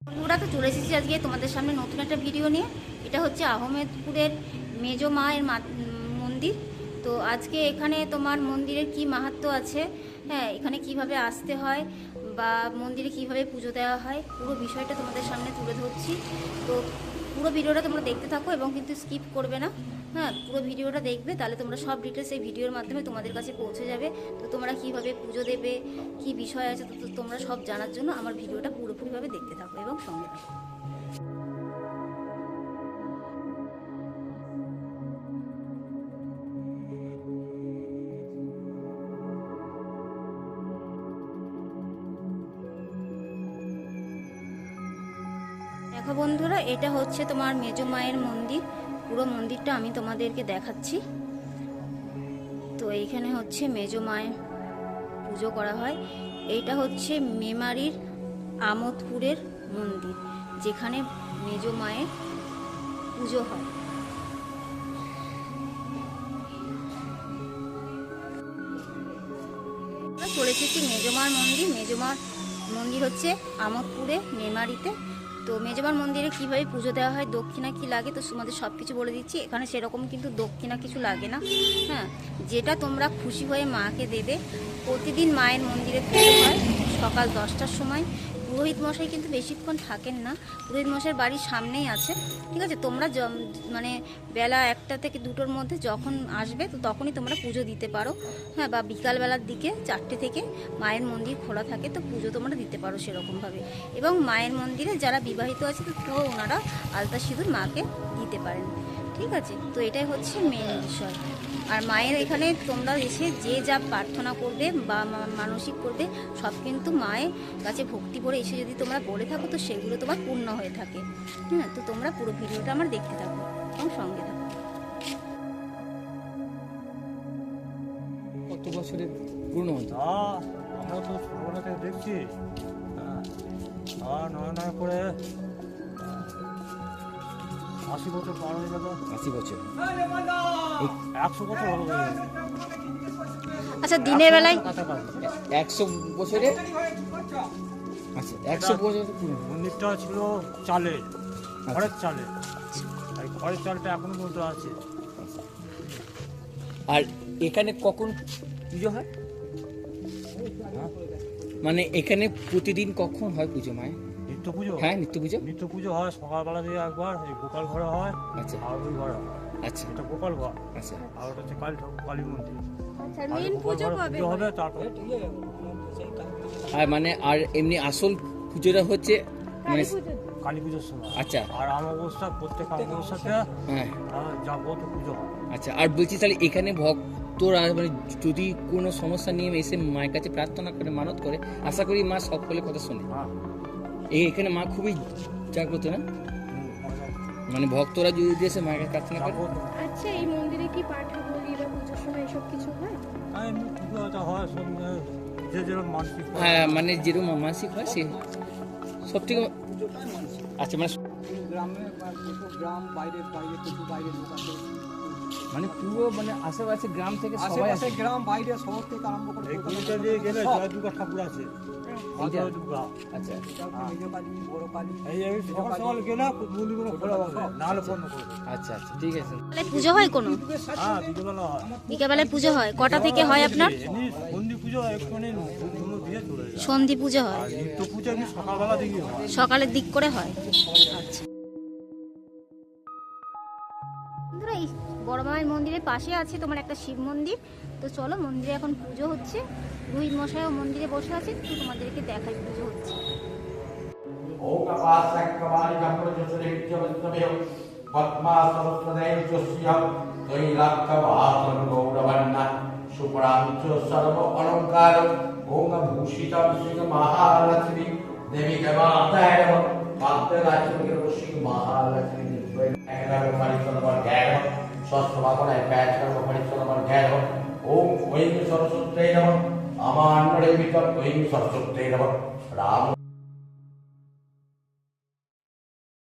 বন্ধুরা, তো চলে এসেছি আজকে তোমাদের সামনে নতুন একটা ভিডিও নিয়ে। এটা হচ্ছে আহমেদপুরের মেজো মায়ের মন্দির। তো আজকে এখানে তোমার মন্দিরের কি মাহাত্ম্য আছে, হ্যাঁ, এখানে কিভাবে আসতে হয় বা মন্দিরে কিভাবে পুজো দেওয়া হয়, পুরো বিষয়টা তোমাদের সামনে তুলে ধরছি। তো পুরো ভিডিওটা তোমরা দেখতে থাকো এবং কিন্তু স্কিপ করবে না। হ্যাঁ, পুরো ভিডিওটা দেখবে, তাহলে তোমরা সব ডিটেলস এই ভিডিওর মাধ্যমে তোমাদের কাছে পৌঁছে যাবে। তো তোমরা কিভাবে পুজো দেবে, কি বিষয় আছে, তো তোমরা সব জানার জন্য আমার ভিডিওটা পুরোপুরিভাবে দেখতে থাকো এবং সঙ্গে থাকো। দেখো বন্ধুরা, এটা হচ্ছে তোমার মেজো মায়ের মন্দির। পুরো মন্দিরটা আমি তোমাদেরকে দেখাচ্ছি। তো এইখানে হচ্ছে মেজো মায়ের পুজো করা হয়। এইটা হচ্ছে মেমারির আমোদপুরের মন্দির, যেখানে মেজো মায়ের পুজো হয়। আমরা চলে এসেছি মেজোমার মন্দির। মেজোমার মন্দির হচ্ছে আমোদপুরে, মেমারিতে। তো মেজোমার মন্দিরে কিভাবে পুজো দেওয়া হয়, দক্ষিণা কি লাগে, তো তোমাদের সব কিছু বলে দিচ্ছি। এখানে সেরকম কিন্তু দক্ষিণা কিছু লাগে না, হ্যাঁ, যেটা তোমরা খুশি হয়ে মাকে দেবে। প্রতিদিন মায়ের মন্দিরে পুজো হয় সকাল 10টার সময়। পুরোহিত মশাই কিন্তু বেশিক্ষণ থাকেন না, পুরোহিত মশাইয়ের বাড়ির সামনেই আছে, ঠিক আছে। তোমরা মানে বেলা 1টা থেকে 2টোর মধ্যে যখন আসবে, তো তখনই তোমরা পুজো দিতে পারো, হ্যাঁ, বা বিকালবেলার দিকে 4টে থেকে মায়ের মন্দির খোলা থাকে, তো পুজো তোমরা দিতে পারো সেরকমভাবে। এবং মায়ের মন্দিরে যারা বিবাহিত আছে, তো ওনারা আলতা সিঁদুর মাকে দিতে পারেন, ঠিক আছে। তো এটাই হচ্ছে মেন বিষয়। আর মায়ের এখানে তোমরা এসে যে যা প্রার্থনা করবে বা মানসিক করবে, সব কিন্তু মায়ের কাছে ভক্তি করে এসে যদি তোমরা বলে থাকো, তো সেগুলো তোমার পূর্ণ হয়ে থাকে, হ্যাঁ। তো তোমরা পুরো ভিডিওটা আমার দেখতে থাকো এবং সঙ্গে থাকো। কত বছরের পুরনো হতো? আমরা তো ছোটবেলা থেকে দেখছি, নয় নয় করে 80 বছর পার হয়ে গেল। 80 বছর? 100 বছর হলো। আচ্ছা, দিনের বেলায় 100 বছরে? আচ্ছা, 100 বছর পুরনো। মন্দিরটা ছিল চালের, ঘরের চালে। আর ঘরের চালটা এখনো পর্যন্ত আছে। আর এখানে কখন পুজো হয়? মানে এখানে প্রতিদিন কখন হয় পুজো মায়ের? নিত্য পুজো? হ্যাঁ, নিত্য পুজো। নিত্য পুজো হয় সকালবেলা দিয়ে একবার, এই গোপাল ঘরে হয়। আচ্ছা, আর ওই ঘরে হয়। আচ্ছা, এটা গোপাল ঘর। আচ্ছা। আর ওটা হচ্ছে কালী মন্দির। আচ্ছা, আর মেন গোপাল পুজো ঘরে কবে পুজো হবে, তারপর আর মানে আর এমনি আসল পুজোটা হচ্ছে মানে কালী পুজোর সময়। আচ্ছা। আর অমাবস্যা, প্রত্যেক অমাবস্যাতে হ্যাঁ, যাবত পুজো হয়। আচ্ছা। আর বলছি তাহলে এখানে ভক্তরা মানে যদি কোনো সমস্যা নিয়ে এসে মায়ের কাছে প্রার্থনা করে, মানত করে, আশা করি মা সকলের কথা শোনে। হ্যাঁ। এখানে মা খুবই জাগ্রত না? মানে ভক্তরা যদি এসে মায়ের কাছে প্রার্থনা করে। আচ্ছা, এই মন্দিরে কি পাঠাবলি বা পুজোর সময় এসব কিছু হয়? এমনি পুজোটা হয় যে যেরকম মানসিক করে। হ্যাঁ, মানে যেরকম মানসিক হয় সে সব থেকে। আচ্ছা, মানে গ্রামে বা গ্রাম বাইরে বাইরে কিছু বাইরে লোক আছে, মানে পুরো মানে আশেপাশে গ্রাম থেকে সবাই আশেপাশে আসে। গ্রাম বাইরে শহর থেকে আরম্ভ করে এই কলকাতা গলিটা দিয়ে গেলে সব। জয় দুর্গা ঠাকুর আছে। এইটা? জয় দুর্গা। আচ্ছা, মেজো কালী, বড় কালী, এই সকাল সকাল গেলে মন্দিরগুলো খোলা পাবে, নাহলে বন্ধ করবে। আচ্ছা, আচ্ছা, ঠিক আছে। পুজো হয় কোনো হ্যাঁ, বিকেলবেলা হয়। বিকেলবেলায় পুজো হয়? কটা থেকে হয় আপনার? এমনি সন্ধি পুজো একটুখানি দিয়ে চলে যায়। সন্ধি পুজো হয়, আর নিত্য পুজো এমনি সকালবেলা দিকে হয়। সকালের দিক করে হয়। আচ্ছা বন্ধুরা, এই বড় মায়ের মন্দিরের পাশে আছে তোমার একটা শিব মন্দির। তো চলো, মন্দিরে এখন পুজো হচ্ছে। রুই মশাইও মন্দিরে বসে আছে, তো তোমাদেরকে দেখাই পুজো হচ্ছে। ओम वैं सरस्वत्यै नमः अमान्नडे विकल्प वैं सरस्वत्यै नमः राम